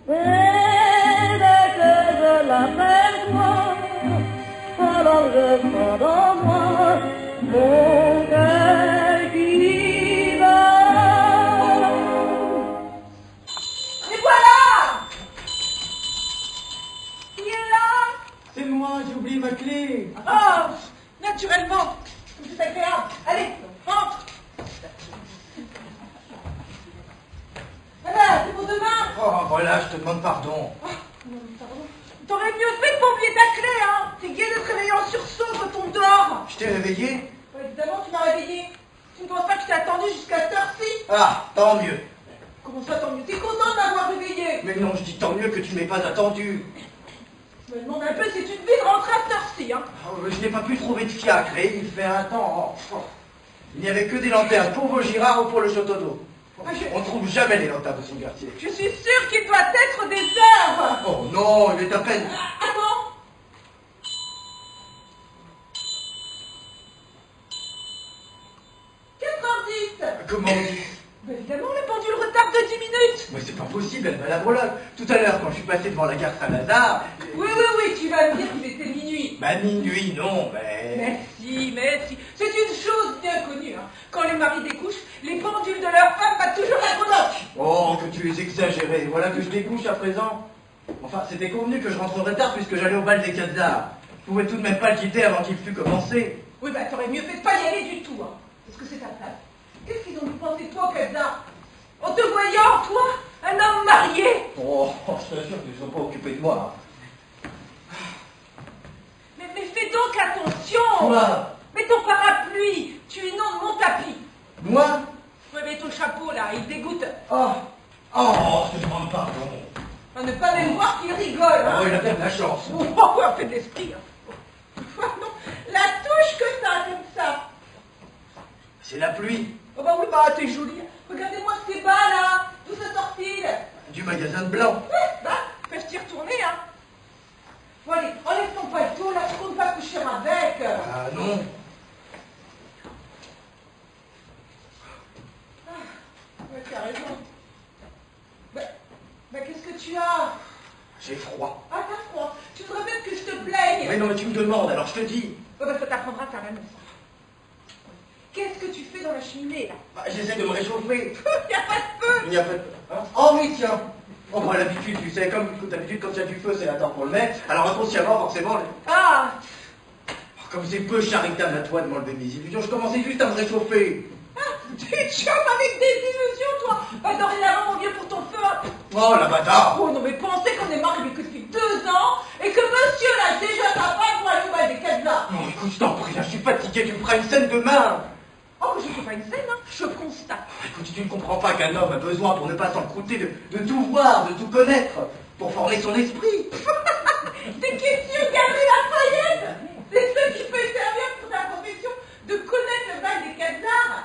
Et dès que je l'aperçois, alors je sens dans moi mon cœur qui bat. Et voilà! Qui est là? C'est moi, j'ai oublié ma clé. Oh, naturellement. C'est agréable. Allez, rentre. Voilà, c'est pour demain. Oh, voilà, je te demande pardon. Non, pardon. T'aurais mieux fait de pas oublier ta clé, hein. C'est gai de te réveiller en sursaut quand on dort. Je t'ai réveillé? Ouais, évidemment, tu m'as réveillé. Tu ne penses pas que je t'ai attendu jusqu'à cette heure-ci? Ah, tant mieux. Comment ça, tant mieux? T'es content de m'avoir réveillé? Mais non, je dis tant mieux que tu m'aies pas attendu. Je me demande un peu si tu devais rentrer à cette heure-ci, hein. Oh, je n'ai pas pu trouver de fiacre et il fait un temps. Oh. Il n'y avait que des lanternes pour vos girards ou pour le château d'eau. On ne trouve jamais les lanternes de son quartier. Je suis sûre qu'il doit être des heures. Oh non, il est à peine. Attends. Comment on dit? Ben évidemment, le pendule retarde de 10 minutes. Mais c'est pas possible, elle va la voilà. Tout à l'heure, quand je suis passé devant la gare Saint-Lazare... Oui, tu vas me dire qu'il était minuit. Bah minuit, non, mais... Merci. C'est une chose bien connue, hein. Quand les maris découchent, les pendules de leurs femmes battent toujours la chronoque. Oh, que tu es exagéré. Voilà que je découche à présent. Enfin, c'était convenu que je rentrerais tard puisque j'allais au bal des Casards. Je pouvais tout de même pas le quitter avant qu'il fût commencé. Oui, bah t'aurais mieux fait de pas y aller du tout, hein. Parce que c'est ta place. Qu'est-ce qu'ils ont dû penser de toi, Casard? En te voyant, toi, un homme marié. Oh, je t'assure qu'ils ne sont pas occupés de moi. Mais fais donc attention. Quoi? Mets ton parapluie. Tu inondes mon tapis. Moi? Ouais, mets ton chapeau, là, il dégoûte. Oh, je te demande pardon. À ne pas même voir qu'il rigole, hein. Oh, il a bien de la chance. Oh, un peu de l'esprit, hein. Non, la touche que t'as, comme ça. C'est la pluie. Oh bah oui, bah t'es jolie. Regardez-moi ces bas, là. D'où ça sort-il? Du magasin de blanc. Bah, peuvent t'y retourner, hein. Bon, allez, enlève ton paletot, là, je compte pas coucher avec. Ah non. Ouais, t'as raison. Bah, qu'est-ce que tu as? J'ai froid. Ah, t'as froid. Tu voudrais même que je te plaigne. Mais non, mais tu me demandes, alors je te dis. Oh, bah, ça t'apprendra quand même, ça. Qu'est-ce que tu fais dans la cheminée, là? Bah, j'essaie de me réchauffer. Il n'y a pas de feu. Il n'y a pas de... Hein? Oh oui, tiens. Oh, bah, l'habitude, tu sais, comme d'habitude, quand il y a du feu, c'est la temps qu'on le met. Alors, inconsciemment, forcément... Ah. Oh, comme c'est peu charitable à toi de m'enlever mes illusions, je commençais juste à me réchauffer. Ah, tu chopes avec des illusions, toi. Bah, dorénavant, mon vieux, pour ton feu. Oh, la bâtard. Oh, non, mais pensez qu'on est mariés que depuis 2 ans et que monsieur lâche déjà sa femme pour aller au bal des Casards. Non, écoute, je t'en prie, là, je suis fatigué, tu me feras une scène demain. Oh, mais je ne fais pas une scène, hein. Je constate. Écoute, tu ne comprends pas qu'un homme a besoin, pour ne pas s'en croûter, de tout voir, de tout connaître, pour former son esprit. Des questions Galerie Lafayette. C'est ce qui peut servir pour ta profession de connaître le bal des Casards.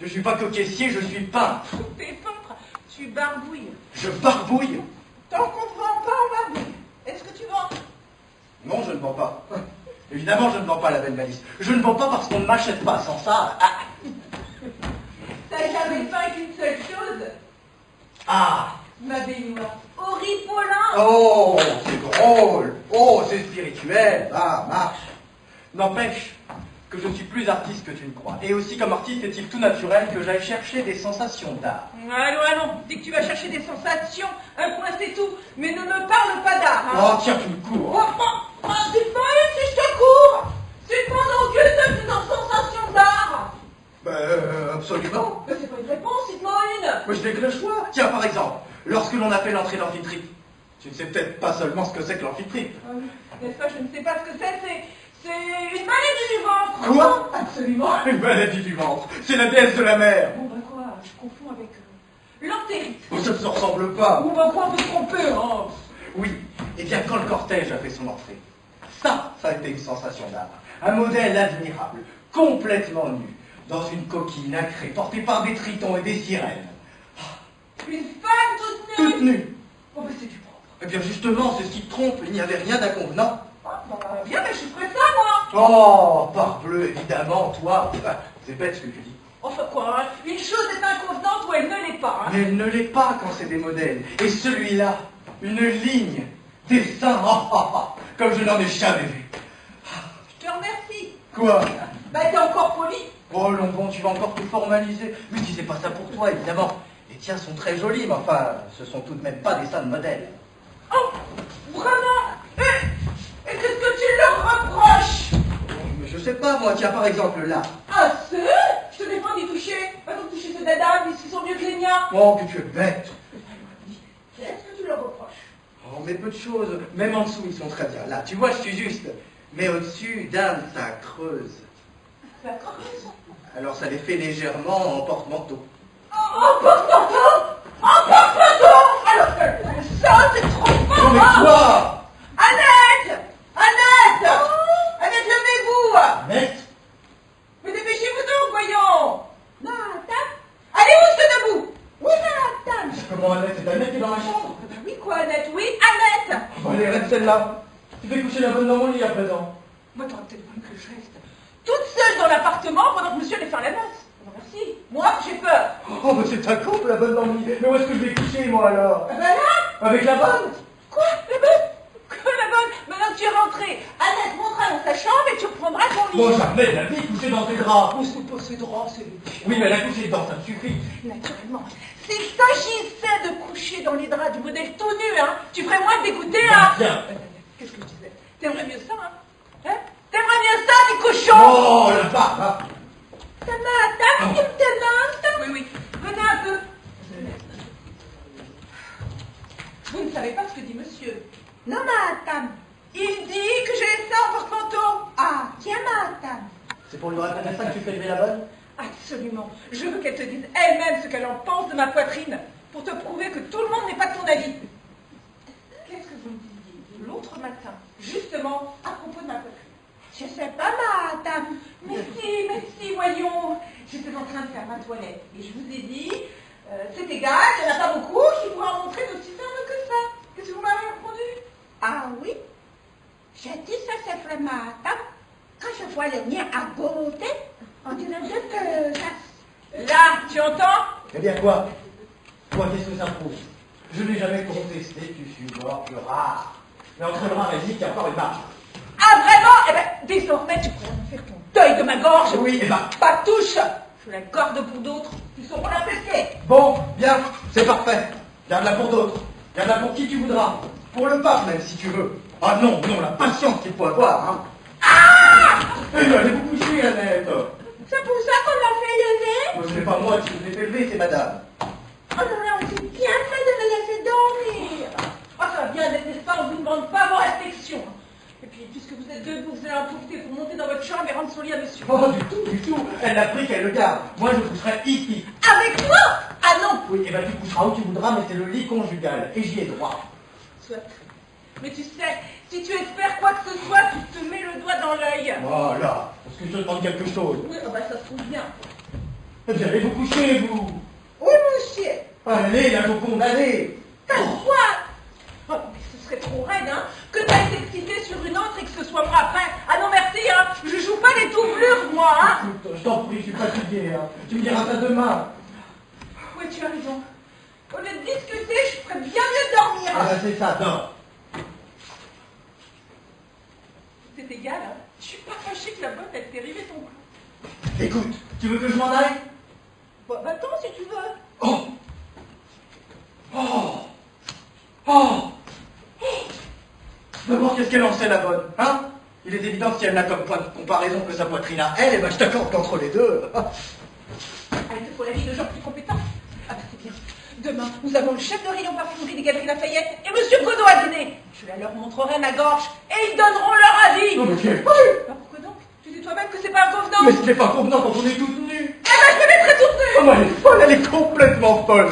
Je suis pas que caissier, je suis peintre. T'es peintre, tu barbouilles. Je barbouille. Tant qu'on ne vend pas, on barbouille. Est-ce que tu vends? Non, je ne vends pas. Évidemment, je ne vends pas la belle Malice. Je ne vends pas parce qu'on ne m'achète pas. Sans ça... Ah. T'as jamais peint qu'une seule chose? Ah. Ma baignoire. Horripolant. Oh, c'est drôle. Oh, c'est spirituel. Ah, marche. N'empêche que je suis plus artiste que tu ne crois. Et aussi, comme artiste, est-il tout naturel que j'aille chercher des sensations d'art. Allons, dès que tu vas chercher des sensations, un point c'est tout, mais ne me parle pas d'art, hein. Oh, tiens, tu me cours. C'est pas même si je te cours. C'est pendant que tu es en sensation d'art. Absolument. Mais c'est pas une réponse, cite-moi une. Mais je n'ai que le choix. Tiens, par exemple, lorsque l'on a fait l'entrée d'Amphitrite, tu ne sais peut-être pas seulement ce que c'est que l'Amphitrite. Ah oui, n'est-ce pas, je ne sais pas ce que c'est une maladie du ventre. Quoi? Absolument. Une maladie du ventre. C'est la déesse de la mer. Bon bah quoi, je confonds avec l'entérite. Oh, ça ne se ressemble pas. Bon bah quoi, on peut se tromper, hein. Oui. Eh bien, quand le cortège a fait son entrée, ça a été une sensation d'art. Un modèle admirable, complètement nu, dans une coquille nacrée, portée par des tritons et des sirènes. Une femme toute nue. Toute nue. Oh bah c'est du propre. Eh bien, justement, c'est ce qui te trompe. Il n'y avait rien d'inconvenant. Ah, bah, bien, mais je ferais ça, moi. Oh, parbleu, évidemment, toi. C'est bête ce que tu dis. Enfin quoi, hein, une chose est inconvenante ou elle ne l'est pas, hein. Mais elle ne l'est pas quand c'est des modèles. Et celui-là, une ligne, des seins, comme je n'en ai jamais vu. Je te remercie. Quoi? Bah, t'es encore poli. Oh, Longbon, tu vas encore tout formaliser. Mais tu sais pas ça pour toi, évidemment. Les tiens sont très jolis, mais enfin, ce sont tout de même pas des seins de modèle. Oh, vraiment? Et qu'est-ce que tu leur reproches? Mais je sais pas, moi, tiens, par exemple, là. Ah, c'est? Je te défends d'y toucher. Pas donc toucher ces dadas, puisqu'ils sont mieux que les miens. Oh, que tu es bête. Qu'est-ce que tu leur reproches? Oh, mais peu de choses. Même en dessous, ils sont très bien. Là, tu vois, je suis juste. Mais au-dessus, dame, ça creuse. Ça creuse. Alors, ça les fait légèrement en porte-manteau. En porte-manteau! En porte-manteau! Alors que ça, c'est trop fort! Non, mais quoi? Annette! Annette! Annette, levez-vous! Annette? Mais dépêchez-vous donc, voyons! Madame! Allez, où se debout? Oui, madame! Comment Annette? C'est Annette qui est dans ma chambre? Ben oui, quoi, Annette? Oui, Annette! Bon, allez, reste celle-là. Tu fais coucher la bonne dans mon lit à présent. Moi, t'aurais peut-être voulu que je reste toute seule dans l'appartement pendant que monsieur allait faire la noce. Non, merci. Moi, j'ai peur. Oh, mais c'est un couple, la bonne dans le lit. Mais où est-ce que je vais coucher, moi, alors? Ben là! Avec la bonne? Quoi? La bonne? Quoi, la bonne? Maintenant que tu es rentrée, Annette montera dans sa chambre et tu reprendras ton lit. Bon, jamais de la vie coucher dans tes draps. Oh, c'est pas ses draps, c'est les pieds. Oui, mais la coucher dedans, ça me suffit. Naturellement. S'il s'agissait de coucher dans les draps du modèle tout nu, hein, tu ferais moins dégoûté, hein? Bien. Qu'est-ce que je disais? T'aimerais mieux ça, hein? T'aimerais mieux ça, des cochons? Oh, la barbe, hein. Ta main, oui, oui. Venez un peu. Vous ne savez pas ce que dit monsieur? Non, madame. Il dit que j'ai laissé en porte-manteau. Ah, tiens, madame. C'est pour lui répéter ça que tu fais lever la bonne? Absolument. Je veux qu'elle te dise elle-même ce qu'elle en pense de ma poitrine, pour te prouver que tout le monde n'est pas de ton avis. Qu'est-ce que vous me disiez l'autre matin, justement, à propos de ma poitrine? Je sais pas, madame. Mais si, voyons. J'étais en train de faire ma toilette et je vous ai dit, c'est égal, il n'y en a pas beaucoup qui pourraient en montrer d'aussi ferme que ça. Qu'est-ce que vous m'avez répondu? Ah oui. J'ai dit ça, c'est vrai, madame. Quand je vois le mien à côté, on dirait que Là, tu entends? Eh bien, quoi? Quoi, qu'est-ce que ça prouve? Je n'ai jamais contesté, tu suis mort, le rare. Mais entre le rare et le il y a encore une marge. Ah, vraiment? Eh bien, désormais, tu pourras me faire ton deuil de ma gorge. Oui, eh ben. Pas de touche. Je la garde pour d'autres qui sont pas infestés. Bon, bien, c'est parfait. Garde-la pour d'autres. Garde-la pour qui tu voudras. Pour le pape, même, si tu veux. Ah non, la patience qu'il faut avoir, hein. Ah! Eh bien, allez vous coucher, Annette. c'est pour ça qu'on l'a fait lever. Mais ce n'est pas moi qui vous ai fait lever, c'est madame. Oh non, non, c'est bien fait de me laisser dormir. Ah, ça va bien, n'est-ce pas? On ne vous demande pas vos restrictions. Et puis, puisque vous êtes debout, vous allez en profiter pour monter dans votre chambre et rendre son lit à monsieur. Oh, du tout. Elle l'a pris, qu'elle le garde. Moi, je coucherai ici. Avec moi? Ah non! Oui, eh ben, tu coucheras où tu voudras, mais c'est le lit conjugal. Et j'y ai droit. Soit. Mais tu sais, si tu espères quoi que ce soit, tu te mets le doigt dans l'œil. Voilà. Est-ce que je te demande quelque chose? Oui, oh bah ça se trouve bien. Eh bien, allez vous coucher, vous. Oui, monsieur. Allez, la Joconde, allez. Quoi? Oh, mais ce serait trop raide, hein, que t'ailles t'exciter sur une autre et que ce soit moi après. Ah non, merci, hein, je joue pas les doublures, moi, hein. Écoute, je t'en prie, je suis fatigué, hein. Tu me diras ça demain. Oui, tu as raison. Au lieu de discuter, je ferais bien mieux de dormir. Ah ben, c'est ça, dors. C'est égal, hein. Je suis pas fâchée que la botte elle t'ait rivé ton cou. Écoute, tu veux que je m'en aille? Bon, va-t'en si tu veux. Oh. Oh. Oh. D'abord, qu'est-ce qu'elle en sait, la bonne, hein? Il est évident que si elle n'a comme point de comparaison que sa poitrine à elle, eh ben, je t'accorde qu'entre les deux. Ah, il te faut la vie de gens plus compétents. Ah bah c'est bien. Demain, nous avons le chef de rayon parfumerie des Galeries Lafayette et Monsieur Godot à dîner. Je leur montrerai ma gorge et ils donneront leur avis. Non, mais quel... Bah, pourquoi donc? Tu dis toi-même que c'est pas un convenant. Mais ce n'est pas convenant quand on est toutes nues. Eh ben, je me mettrai toute nue. Oh, mais elle est folle, elle est complètement folle.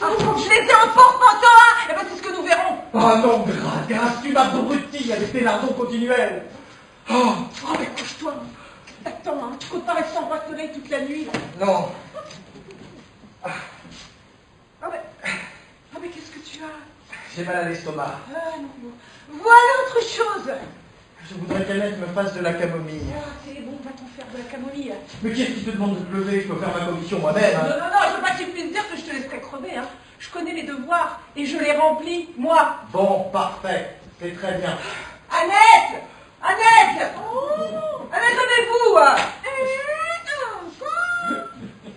Ah, je les ai en porte-manteau, hein. Eh ben, c'est ce que nous verrons. Ah non, grâce, tu m'abrutis avec tes lardons continuels. Oh. Oh, mais couche-toi. Attends, hein, tu comptes pas rester sans bracelet toute la nuit, là. Non. Ah, mais qu'est-ce que tu as? J'ai mal à l'estomac. Ah, non, non. Voilà autre chose. Je voudrais qu'Annette me fasse de la camomille. Ah, c'est bon, va t'en faire de la camomille. Mais qui est-ce qui te demande de te lever? Je peux faire ma commission moi-même. Non, non, non, je veux pas que tu puisses dire que je te laisserai crever. Hein. Je connais les devoirs et je les remplis, moi. Bon, parfait. C'est très bien. Annette! Annette! Oh, Annette, donnez-vous!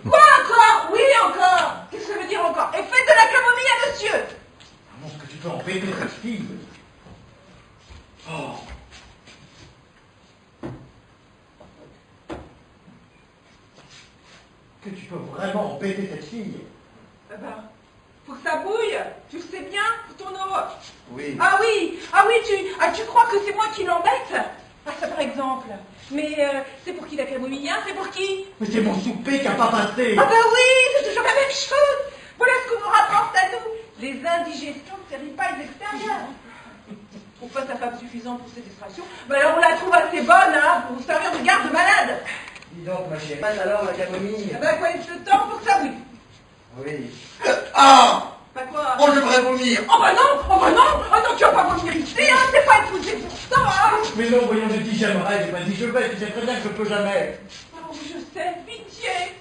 Quoi encore? Oui, encore! Qu'est-ce que ça veut dire encore? Et faites de la camomille à monsieur! Comment est-ce que tu peux embêter cette fille? Oh. Que tu peux vraiment embêter cette fille? Eh ben, faut que ça bouille, tu le sais bien, pour ton eau. Oui. Ah oui, tu crois que c'est moi qui l'embête? Ah ça par exemple. Mais c'est pour qui la camomille, hein? C'est pour qui? Mais c'est mon souper qui a pas passé. Ah ben oui, c'est toujours la même chose. Voilà ce qu'on nous rapporte à nous. Les indigestions de ces ripailles extérieures. On passe à femme suffisante pour ces distractions. Ben alors on la trouve assez bonne, hein, pour vous servir de garde-malade. Dis donc, ma chérie, passe alors la camomille. Ah ben quoi, il le temps pour que ça bouille. Oui. Ah! Pas quoi? Oh, je voudrais vomir. Oh bah non, tu vas pas vomir ici, hein, c'est pas épousé pour ça, hein. Mais non, voyons, je dis j'aimerais, j'ai pas dit je vais, tu sais très bien que je peux jamais. Oh, je sais, pitié.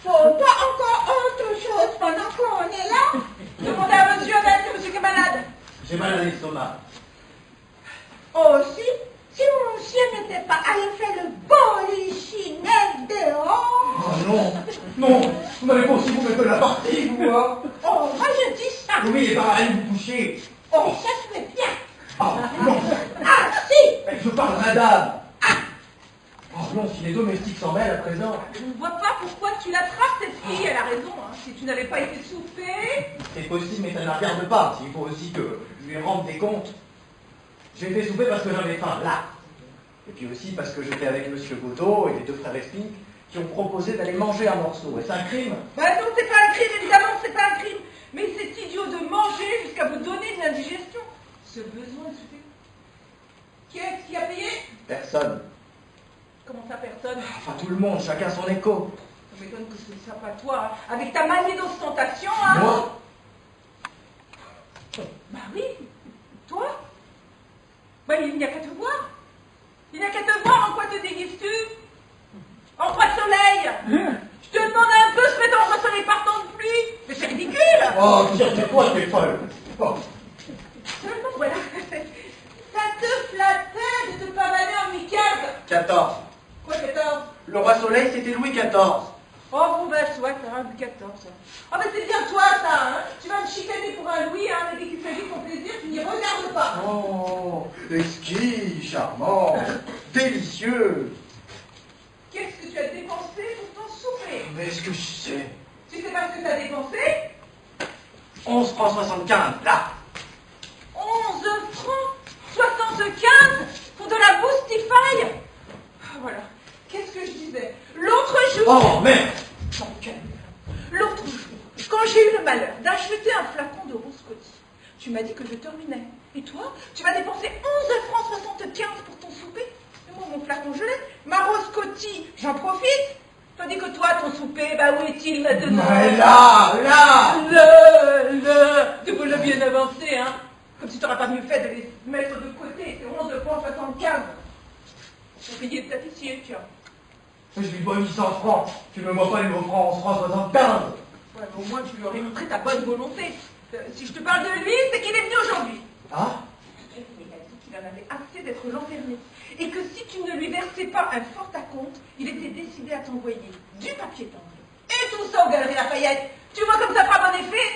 Faut pas encore autre chose pendant qu'on est là? Demandez à monsieur Annette, c'est monsieur qui est malade. J'ai mal à l'estomac. Aussi, si monsieur n'était pas allé faire le polichinelle dehors. Oh non, non, vous n'avez pas aussi vous mettre la partie, vous, hein? Oh, moi je dis ça. Oui, et bah, allez vous coucher. Oh, ça se fait bien. Oh, non. Ah, si. Mais je parle, madame. Oh non, si les domestiques s'en mêlent à présent. Je ne vois pas pourquoi tu l'attrapes, cette fille, elle a raison, hein. Si tu n'avais pas été soufflé. C'est possible, mais ça ne la regarde pas. Il faut aussi que je lui rende des comptes. J'ai fait souper parce que j'avais faim, là. Et puis aussi parce que j'étais avec Monsieur Godot et les deux frères Espink qui ont proposé d'aller manger un morceau. Et c'est un crime. Bah non, c'est pas un crime, évidemment, c'est pas un crime. Mais c'est idiot de manger jusqu'à vous donner une indigestion. Ce besoin de souper. Qui est-ce qui a payé? Personne. Comment ça, personne? Enfin, tout le monde, chacun son écho. Ça m'étonne que ce ne soit pas toi, hein. Avec ta manie d'ostentation, hein. Moi? Bah oui, toi. Bah il n'y a qu'à te voir. Il n'y a qu'à te voir, en quoi te déguises-tu? En quoi de soleil? Je te demande un peu ce mettant en soleil par temps de pluie. Mais c'est ridicule. Oh, tiens, c'est toi qui es folle. Oh. Seulement, voilà. Ça te flattait de te pavaner en Louis XV. 14. Quoi, 14? Le roi Soleil, c'était Louis XIV. Oh, bon, bah, soit, ça, Louis XIV, ça. Oh, bah, c'est bien toi, ça, hein. Tu vas me chicaner pour un Louis, hein, mais dès qu'il s'agit de ton plaisir, tu n'y regardes pas. Oh, exquis, charmant, délicieux. Qu'est-ce que tu as dépensé pour ton souper? Mais est-ce que je sais? Tu sais pas ce que tu as dépensé? 11 francs 75, là. 11 francs 75 pour de la boostify. Ah, voilà. Qu'est-ce que je disais? L'autre jour... Oh, merde. Non, calme. L'autre jour, quand j'ai eu le malheur d'acheter un flacon de rose Coty, tu m'as dit que je terminais. Et toi, tu vas dépenser 11 francs 75 pour ton souper. Et moi, mon flacon, je l'ai. Ma rose Coty, j'en profite. Tandis que toi, ton souper, bah où est-il maintenant? Mais là. Tu vous l'as bien avancé, hein. Comme si tu n'aurais pas mieux fait de les mettre de côté, c'est 11 francs 75. Pour payer le tapissier, tiens. Je lui dois 800 francs. Tu ne me vois pas, il me prend 11 francs 75. Ouais, mais au moins, tu lui aurais montré ta bonne volonté. Si je te parle de lui, c'est qu'il est venu aujourd'hui. Ah? Il a dit qu'il en avait assez d'être lanterné. Et que si tu ne lui versais pas un fort acompte, il était décidé à t'envoyer du papier timbré. Et tout ça aux Galeries Lafayette. Tu vois comme ça fera bon effet?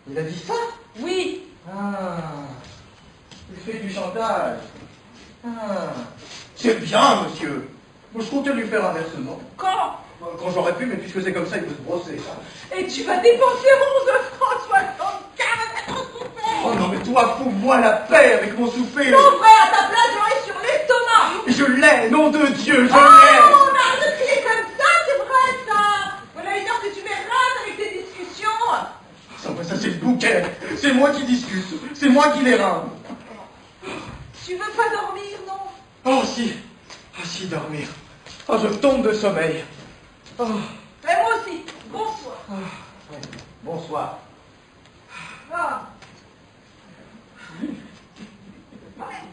Il a dit ça? Oui. Ah. Il fait du chantage. Ah. C'est bien, monsieur. Moi, je comptais lui faire un versement. Quand? Quand j'aurais pu, mais puisque c'est comme ça, il faut se brosser, ça. Et tu vas dépenser 11 francs 75 à ton souper. Oh non, mais toi, fous-moi la paix avec mon souper. Mon frère, à ta place, j'aurais sur l'estomac. Je l'ai, nom de Dieu, je l'ai. Oh, on arrête de crier comme ça, c'est vrai, ça. Voilà une heure que tu m'érates avec tes discussions. Ça, c'est le bouquet. C'est moi qui discute. C'est moi qui les rame. Tu veux pas dormir, non? Oh, si. Ah, si, dormir. Oh, je tombe de sommeil. Oh. Et moi aussi. Bonsoir. Ah, ouais. Bonsoir. Ah.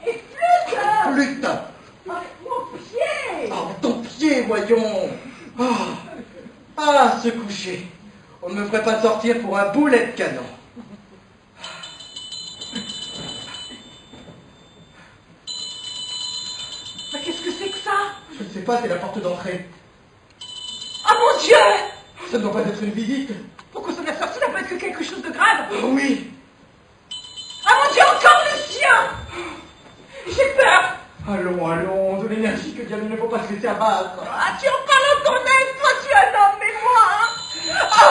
Et flûte. ne me ferait pas sortir pour un boulet de canon. Mais qu'est-ce que c'est que ça? Je ne sais pas, c'est la porte d'entrée. Ah mon Dieu! Ça ne doit pas être une visite. Pourquoi ça m'a sorti? Ça peut être que quelque chose de grave. Oui. Ah mon Dieu, encore Lucien! J'ai peur. Allons, allons, de l'énergie que diable, il ne faut pas se laisser abattre. Ah, tu en parles en ton aide, toi tu es un homme, mais moi, hein? Oh!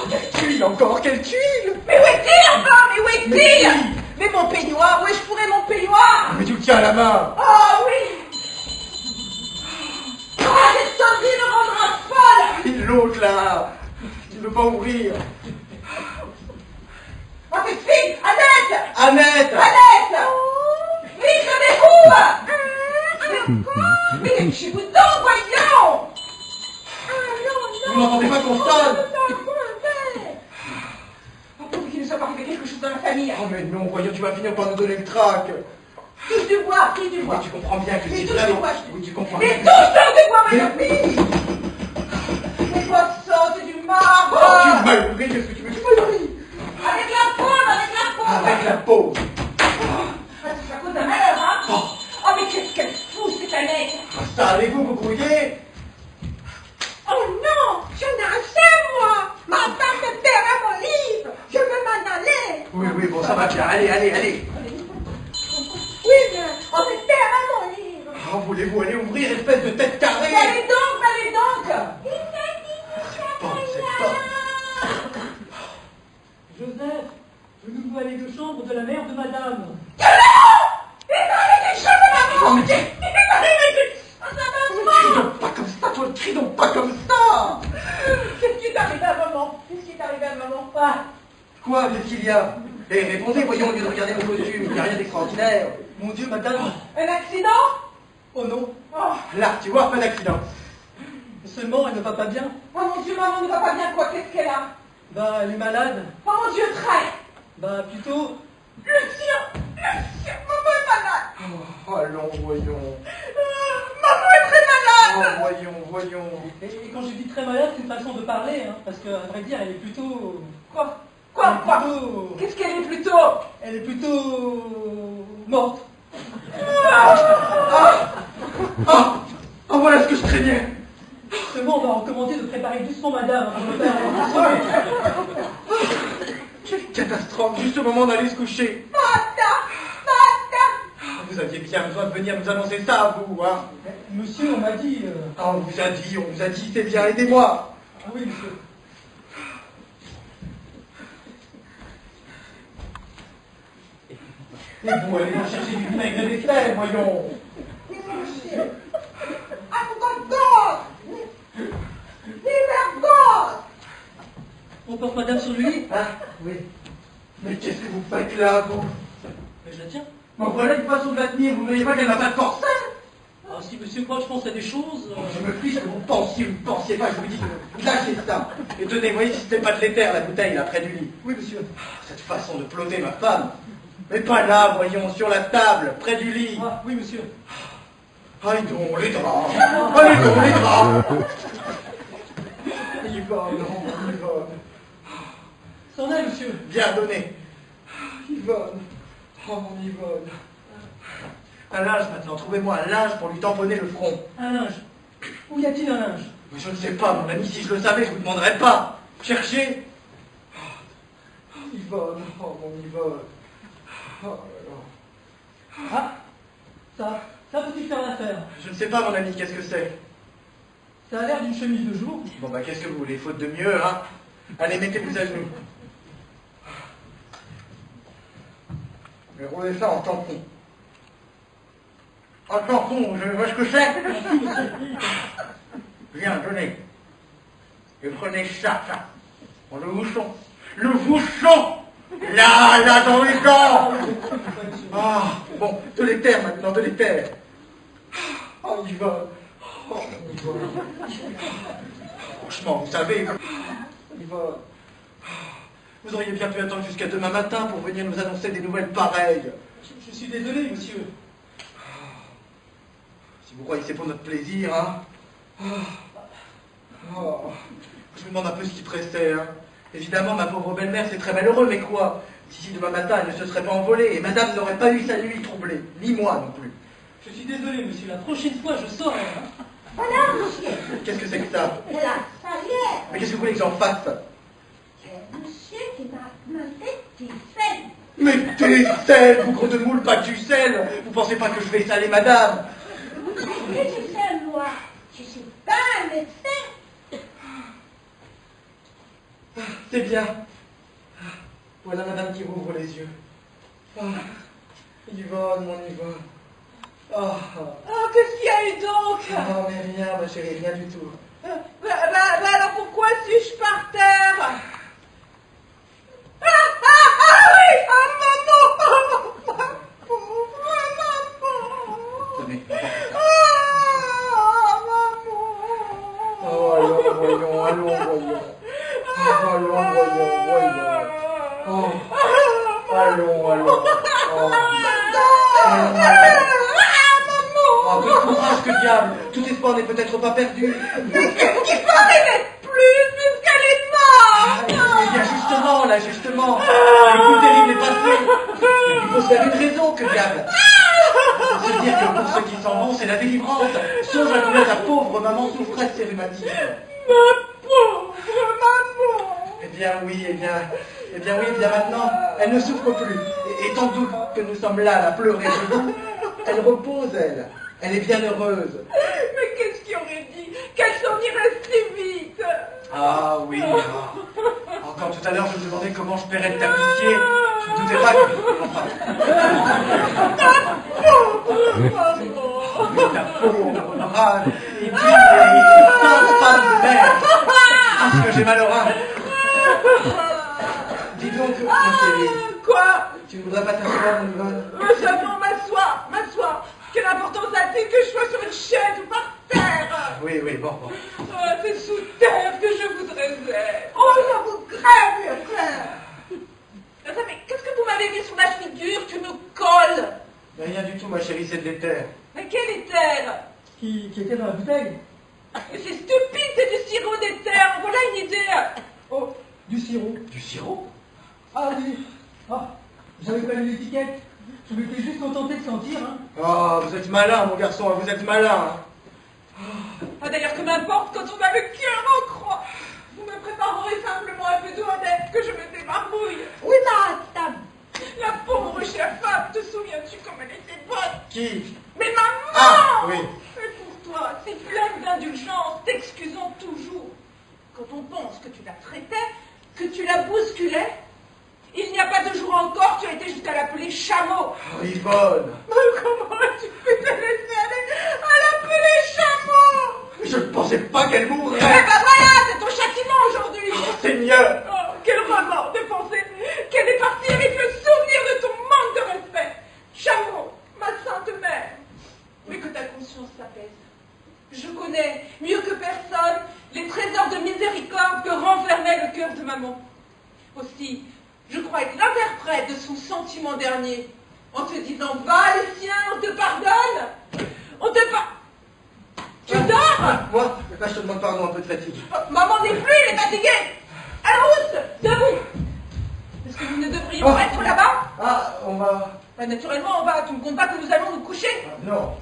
Quelle tuile encore, quelle tuile! Mais où est-il encore? Mais où est-il? Mais Mais mon peignoir, où est-ce que je pourrais mon peignoir? Mais tu le tiens à la main. Oh oui! Ah, cette sonnerie me rendra folle! Et l'autre là, qui ne veut pas ouvrir. Oh, cette fille! Annette! Annette! Annette! Vite, je m'écoute! Mais chez vous donc, voyons! Vous n'entendez pas qu'on sonne? Oh, pour qu'il ne soit pas arrivé quelque chose dans la famille. Oh mais non, voyons, tu vas finir par nous donner le trac. Touche du bois, touche du bois. Oui, tu comprends bien que Mais c'est touche vraiment... du bois, je te Oui, dis. tu comprends Mais bien touche que... du bois, ma fille! Mais quoi ça? C'est du marbre! Oh, tu m'as ouvert, qu'est-ce que tu veux que je m'aille? Avec la paume, avec la paume! Avec la peau. Ah, c'est à cause d'un malheur, hein? Oh. Oh, mais qu'est-ce qu'elle fout, cette Annette! Ça, allez-vous vous brouiller? Oh non, je n'ai rien, moi. Ma femme me paiera mon livre. Je veux m'en aller. Oui, oui, bon, ça va bien, allez, allez, allez. Oui, mais on me paiera mon livre. Oh, voulez-vous aller ouvrir, espèce de tête carrée? Allez donc, allez donc! Bon, c'est pas... Joseph, je nous vois aller de chambre de la mère de madame. Oh, mais crie donc pas comme ça, toi, crie donc pas comme ça! Qu'est-ce qui est arrivé à maman? Qu'est-ce qui est arrivé à maman? Pas. Quoi, qu'est-ce qu'il y a? Eh, répondez, voyons, au lieu de regarder mon costume, il n'y a rien d'extraordinaire. Mon Dieu, madame. Un accident? Oh non, Oh, Là, tu vois, pas d'accident. seulement elle ne va pas bien. oh mon Dieu, maman ne va pas bien, quoi? Qu'est-ce qu'elle a? Bah, elle est malade. Oh mon Dieu, très! Bah, plutôt... Lucien, maman est malade! Oh, allons, voyons. Maman est très Oh, malade! voyons, voyons. Et quand je dis très malade, c'est une façon de parler, hein, parce qu'à vrai dire, elle est plutôt... Quoi? elle Quoi? est Quoi? plutôt... Qu'est-ce qu'elle est plutôt? Elle est plutôt... morte. Oh, voilà ce que je craignais. Seulement, on va recommander de préparer doucement madame pour le faire avant de sauver. Quelle catastrophe, juste au moment d'aller se coucher. Vous aviez bien besoin de venir nous annoncer ça, vous, hein? Monsieur, on m'a dit... On vous a dit, c'est bien, aidez-moi. Ah oui, monsieur. Et vous allez me chercher du vinaigre des fers, voyons. On porte madame sur le lit. Ah, oui. Mais qu'est-ce que vous faites là, vous? Mais je la tiens. Bon, voilà une façon de la tenir, vous ne voyez pas qu'elle n'a pas de corset? Ah, si monsieur croit que je pense à des choses... Je me fiche que vous pensiez ou ne pensiez pas, je vous dis que lâchez ça. Et tenez, vous voyez si c'était pas de l'éther, la bouteille, là, près du lit. Oui, monsieur. Cette façon de ploter ma femme. Mais pas là, voyons, sur la table, près du lit. Ah, oui, monsieur. Aïe donc, les draps. Allez donc, les draps. Yvonne, non, Yvonne. C'en est, monsieur. Bien donné. Yvonne. Oh, mon Yvonne. Un linge maintenant, trouvez-moi un linge pour lui tamponner le front. Un linge. Où y a-t-il un linge? Mais je ne sais pas, mon ami, si je le savais, je vous demanderais pas. Cherchez. Oh, Yvonne, oh mon Yvonne. Oh là là. Ah, ça peut-il faire l'affaire? Je ne sais pas, mon ami, qu'est-ce que c'est? Ça a l'air d'une chemise de jour. Bon, bah, qu'est-ce que vous voulez? Faute de mieux, hein? Allez, mettez-vous à genoux. Mais roulez ça en tampon. En tampon, je vois ce que c'est. Viens, donnez. Et prenez ça. Bon, le bouchon. Le bouchon! Là, dans les dents! Ah, bon, de l'éther maintenant, de l'éther. Oh, Yvonne. Oh, Yvonne. Franchement, vous savez, Yvonne, vous auriez bien pu attendre jusqu'à demain matin pour venir nous annoncer des nouvelles pareilles. Je suis désolé, monsieur. Si vous croyez que c'est pour notre plaisir, hein. Oh. Je me demande un peu ce qui pressait, hein. Évidemment, ma pauvre belle-mère, c'est très malheureux, mais quoi? D'ici demain matin, elle ne se serait pas envolée, et madame n'aurait pas eu sa nuit troublée, ni moi non plus. Je suis désolé, monsieur, la prochaine fois, je saurai. Hein. Voilà, monsieur. Qu'est-ce que c'est que ça? C'est la salière. Mais qu'est-ce que vous voulez que j'en fasse? C'est monsieur qui m'a demandé du sel. Mais du sel, vous gros de moule, pas du sel. Vous pensez pas que je vais saler madame? Mais du sel, moi. Je suis pas un médecin. C'est bien. Voilà madame qui rouvre les yeux. Ah, Yvonne, mon Yvonne. Ah, Oh, qu'est-ce qu'il y a eu donc? non, mais rien, ma chérie, rien du tout. Alors pourquoi suis-je par terre? Oui! Ah, maman! Tenez, Maman! oh, allons, voyons, allons, voyons. Allons, voyons, voyons. Oh, allons. Oh. Oh, quel courage, que diable! Tout espoir n'est peut-être pas perdu. Mais qu'est-ce qu'il faudrait mettre plus puisqu'elle est morte? Eh bien, justement, là, justement. Le plus terrible est passé. Il faut se faire une raison, que diable. Se dire que pour ceux qui s'en vont, c'est la délivrance. Songe à combien ta pauvre maman souffrait de ses rhumatismes. Ma pauvre maman! Eh bien, oui, maintenant, elle ne souffre plus. Et tant doute que nous sommes là, à pleurer de vous, elle repose, elle. Elle est bien heureuse. Mais qu'est-ce qui aurait dit qu'elle s'en irait si vite? Ah oui. Encore tout à l'heure, je me demandais comment je paierais le tapissier. Je ne doutais pas que... Enfin... Maman! Ta pauvre rage. Et puis, sainte femme de mère. Parce que j'ai mal au rein. Dis donc, mon chéri, Quoi? tu ne voudrais pas t'asseoir, mon Yvonne? Seulement m'asseoir. Quelle importance a-t-il que je sois sur une chaise ou par terre? Oui, bon. Oh, c'est sous terre que je voudrais être. Oh, ça vous crève le cœur. Attends, mais qu'est-ce que vous m'avez mis sur la figure? Tu me colles. Mais rien du tout, ma chérie, c'est de l'éther. Mais quel éther? Qui était dans la bouteille. Mais c'est stupide, c'est du sirop d'éther. Voilà une idée. Oh, du sirop. Du sirop? Ah oui. Ah, j'avais pas lu l'étiquette. Je m'étais juste contenté de sentir, hein. Oh, vous êtes malin, mon garçon, vous êtes malin. Ah, d'ailleurs, que m'importe quand on a le cœur en croix. Vous me préparerez simplement un peu d'eau honnête que je me débarbouille. Oui, madame. La pauvre chère femme, te souviens-tu comme elle était bonne? Qui? Mais maman! Ah, oui. Et pour toi, si pleine d'indulgence, t'excusant toujours, quand on pense que tu la traitais, que tu la bousculais, il n'y a pas 2 jours encore, tu as été jusqu'à l'appeler chameau. Oh, Yvonne. Mais comment tu peux te laisser aller à l'appeler chameau? Je ne pensais pas qu'elle Eh mourrait. ben voilà, c'est ton châtiment aujourd'hui. Oh, Seigneur. Oh, quel remords de penser qu'elle est partie avec le souvenir de ton manque de respect. Chameau, ma sainte mère. Oui, que ta conscience s'apaise. Je connais, mieux que personne, les trésors de miséricorde que renfermait le cœur de maman. Aussi, je crois être l'interprète de son sentiment dernier. En se disant, va les siens, on te pardonne. On te pardonne. Tu dors? Moi, je te demande pardon, un peu de fatigue. Oh, maman n'est plus, elle est fatiguée. Rousse, debout. Est-ce que nous ne devrions pas être là-bas? Ah, on va... Bah, naturellement, on va. Tu ne comptes pas que nous allons nous coucher? Non.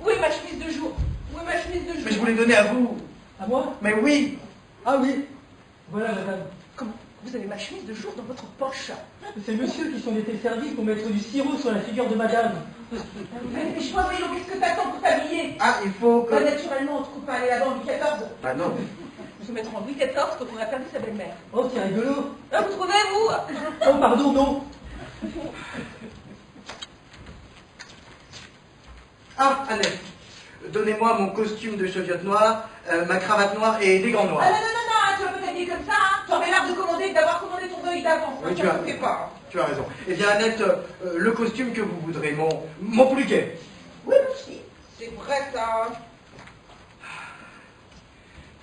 Où est ma chemise de jour? Où est ma chemise de jour? Mais je voulais donner à vous. À moi? Mais oui. Ah oui. Voilà, madame. Comment? Vous avez ma chemise de jour dans votre poche? C'est monsieur qui s'en était servi pour mettre du sirop sur la figure de madame. Mais je vois, Vélo, qu'est-ce que t'attends pour t'habiller? Ah, il faut que... Bah, naturellement, on ne trouve pas aller là-bas en Louis XIV. Ah non. Nous se mettrons en Louis XIV quand on a perdu sa belle-mère. Oh, c'est rigolo. Ah, vous trouvez, vous? Oh, pardon, non. Ah, Annette, donnez-moi mon costume de cheviote noire, ma cravate noire et des gants noirs. Ah non, tu vas pas t'habiller comme ça, hein. Tu aurais l'air de commander, d'avoir commandé ton deuil d'avance. Oui, Ça ne fait pas. Tu as raison. Eh bien, Annette, le costume que vous voudrez, mon plus gai. Oui, monsieur. C'est vrai, ça.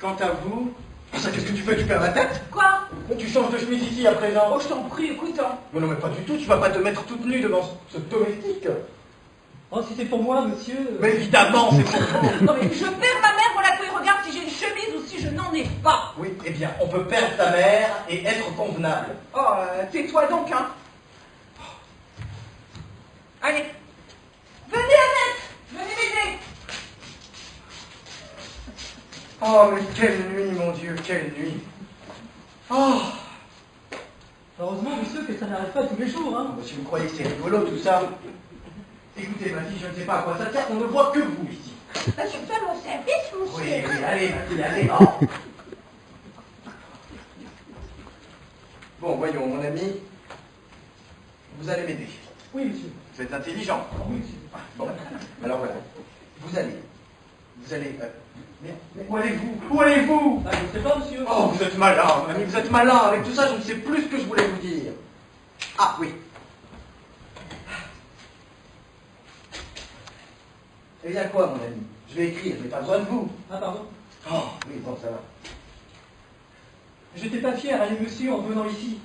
Quant à vous... Ah, ça, qu'est-ce que tu fais? Tu perds la tête? Quoi? Tu changes de chemise ici à présent. Oh, je t'en prie, écoute, hein. Mais non, mais pas du tout, tu vas pas te mettre toute nue devant ce domestique. Oh, si c'est pour moi, monsieur. Mais évidemment, c'est pour vous. Non, mais je perds ma mère, voilà que regarde si j'ai une chemise ou si si je n'en ai pas. Oui, eh bien, on peut perdre ta mère et être convenable. Oh, tais-toi donc, hein. Allez, venez Annette, venez m'aider. Oh, mais quelle nuit, mon Dieu, quelle nuit. Oh, Heureusement, monsieur, que ça n'arrive pas tous les jours, hein. monsieur, vous croyez que c'est rigolo tout ça? Écoutez, ma fille, je ne sais pas à quoi ça sert, on ne voit que vous ici. Je fais mon service, Oui, monsieur. oui, allez, ma fille, allez. Oh. Bon, voyons, mon ami, vous allez m'aider. Oui, monsieur. Vous êtes intelligent. Oui, monsieur. Bon, alors voilà, vous allez, mais où allez-vous? Où allez-vous? Ah, je ne sais pas, monsieur. Oh, vous êtes malin, mon ami, vous êtes malin. Avec tout ça, je ne sais plus ce que je voulais vous dire. Ah, oui. Eh bien quoi, mon ami? Je vais écrire, je n'ai pas besoin de vous. Ah, pardon. Oh, oui, bon, ça va. Je n'étais pas fier, allez, monsieur, en venant ici.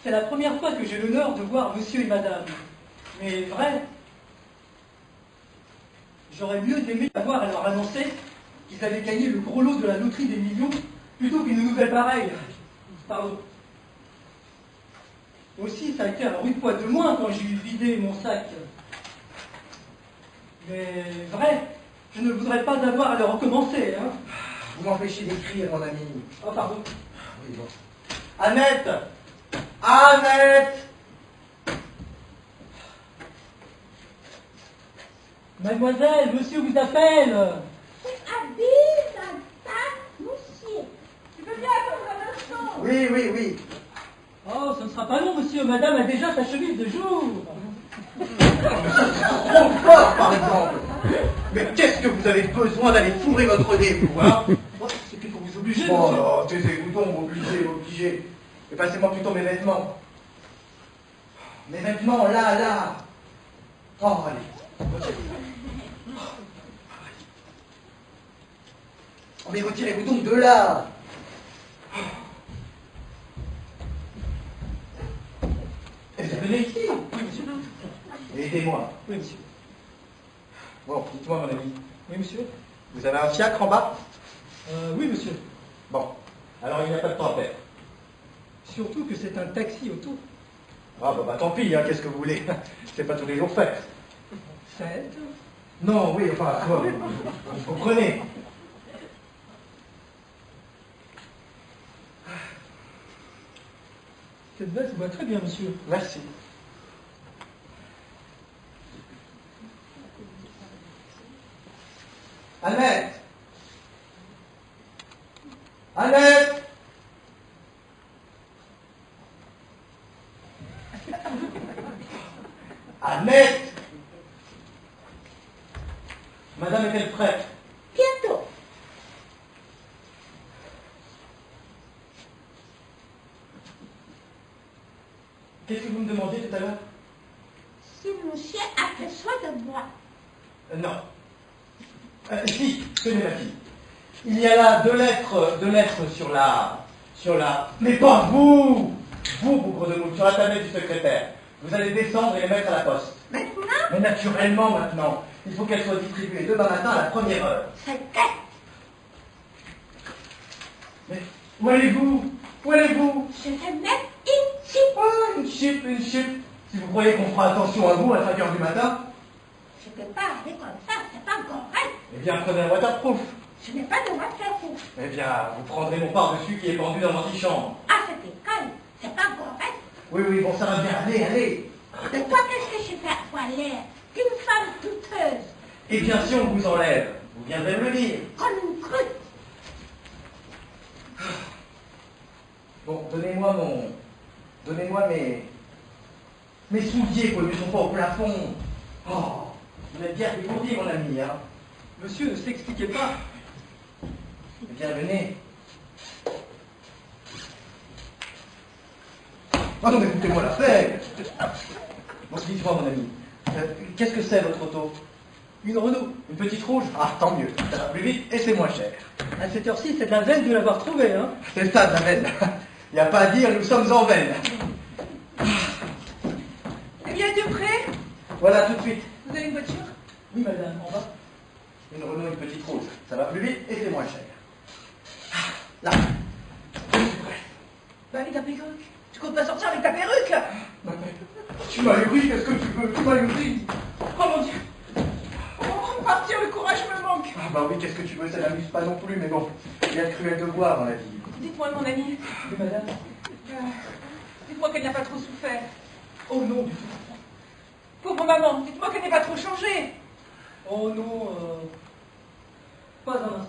C'est la première fois que j'ai l'honneur de voir monsieur et madame. Mais vrai, j'aurais mieux aimé avoir à leur annoncer qu'ils avaient gagné le gros lot de la loterie des millions plutôt qu'une nouvelle pareille. Pardon. Aussi, ça a été un rude poids de moins quand j'ai eu vidé mon sac. Mais vrai, je ne voudrais pas avoir à le recommencer, hein. Vous m'empêchez d'écrire, mon ami. Oh, pardon. Oui, bon. Annette! Annette! Mademoiselle, monsieur vous appelle. Habite à ta monsieur. Tu peux bien attendre un instant. Oui, oui, oui. Oh, ce ne sera pas long, monsieur. Madame a déjà sa chemise de jour. Trop fort, par exemple. Mais qu'est-ce que vous avez besoin d'aller fourrer votre nez, vous, hein? Oh, c'était pour vous obliger, Oh monsieur. non, taisez-vous donc, obligé. Et passez-moi plutôt mes vêtements. Mes vêtements, là. Oh, allez. Oh, mais retirez-vous donc de là. Eh bien, venez ici. Oui, monsieur. Et aidez-moi. Oui, monsieur. Bon, dites-moi, mon ami. Oui, monsieur. Vous avez un fiacre en bas? Oui, monsieur. Bon, alors il n'y a pas de temps à perdre. Surtout que c'est un taxi auto. Ah bah tant pis, hein, qu'est-ce que vous voulez? C'est pas tous les jours fait. Faites. Non, oui, enfin, quoi, vous comprenez. Cette veste vous va très bien, monsieur. Merci. Annette! Annette! Annette! Madame est-elle prête? Bientôt. Qu'est-ce que vous me demandiez tout à l'heure? Si monsieur a fait soin de moi. Non. Si, tenez ma fille. Il y a là deux lettres sur la... Mais pas vous! Vous, bougre de moule, sur la tablette du secrétaire. Vous allez descendre et les mettre à la poste. Maintenant, Mais naturellement, maintenant. Il faut qu'elles soient distribuées demain matin à la première heure. c'est fait. Mais où allez-vous? Où allez-vous? Je vais mettre ici. Oh, une chip. Si vous croyez qu'on fera attention à vous à 5 heures du matin, Je ne peux pas aller comme ça, c'est pas correct. eh bien, prenez un waterproof. Je n'ai pas de waterproof. Eh bien, vous prendrez mon par-dessus qui est pendu dans l'antichambre. Ah, c'est école, c'est pas correct. Oui, bon, ça va bien. Allez. De quoi qu'est-ce que je fais à toilette? Qu'une femme douteuse, Eh bien, si on vous enlève, vous viendrez me le dire. comme une croûte. Bon, donnez-moi mes souliers, quoi, ils ne sont pas au plafond. Oh, vous êtes bien dégourdi, mon ami, hein. Monsieur, ne s'expliquez pas. Eh bien, venez. Ah non, mais écoutez-moi la fête. Bon, dites-moi, mon ami, qu'est-ce que c'est, votre auto? Une Renault. Une petite rouge? Ah, tant mieux, ça va plus vite et c'est moins cher. À cette heure-ci, c'est de la veine de l'avoir trouvée, hein. C'est ça, de la veine. Il n'y a pas à dire, nous sommes en veine. Eh bien, Dupré, Voilà, tout de suite. vous avez une voiture? Oui, madame, en bas. Une Renault, une petite rouge. Ça va plus vite et c'est moins cher. Là. Bah, avec ta perruque. Tu comptes pas sortir avec ta perruque? Ma belle, tu m'as uri, qu'est-ce que tu veux? Tu m'as uri. Oh mon Dieu. Oh, partir, le courage me manque. Ah bah oui, qu'est-ce que tu veux, ça n'amuse pas non plus, mais bon, il y a de cruels devoirs dans la vie. Dites-moi, mon ami. Oui, madame. Dites-moi qu'elle n'a pas trop souffert. Oh non, du tout. Pauvre maman, dites-moi qu'elle n'est pas trop changée. Oh non, pas un instant.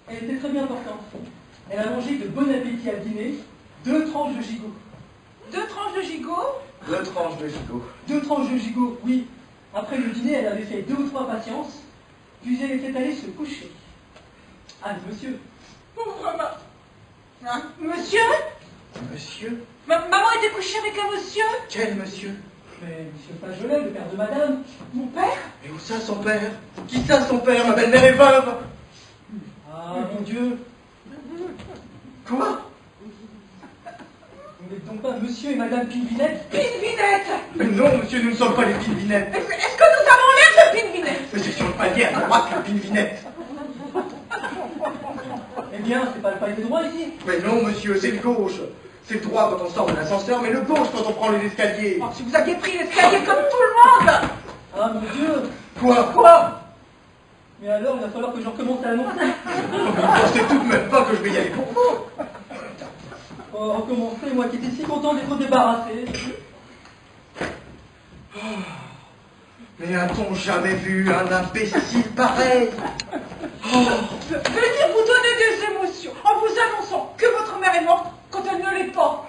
Elle était très bien portante. Elle a mangé de bon appétit à dîner, 2 tranches de gigot. 2 tranches de gigot? 2 tranches de gigot. 2 tranches de gigot, oui. Après le dîner, elle avait fait 2 ou 3 patiences, puis elle était allée se coucher. Ah, monsieur. Pauvre maman. Hein? Monsieur? Monsieur? Maman était couchée avec un monsieur? Quel monsieur? Mais monsieur Fajolet, le père de madame. Mon père? Et où ça son père? Qui ça son père? Ma belle-mère est veuve. Ah, mon Dieu. Quoi? Vous n'êtes donc pas monsieur et madame Pinvinette? Pinvinette! Mais non, monsieur, nous ne sommes pas les pinvinettes. Est-ce que nous avons l'air de Pinvinette? Mais c'est sur le palier à droite la pinvinette. Eh bien, c'est pas le palais droit ici. Mais non, monsieur, c'est le gauche. C'est le droit quand on sort de l'ascenseur, mais le gauche quand on prend les escaliers. Oh, si vous aviez pris l'escalier comme tout le monde! Ah, mon Dieu. Quoi? Mais alors, il va falloir que je recommence à annoncer. Vous ne pensez tout de même pas que je vais y aller pour vous? Oh, recommencer, moi qui étais si content d'être débarrassé. Mais a-t-on jamais vu un imbécile pareil? Venir vous donner des émotions en vous annonçant que votre mère est morte quand elle ne l'est pas.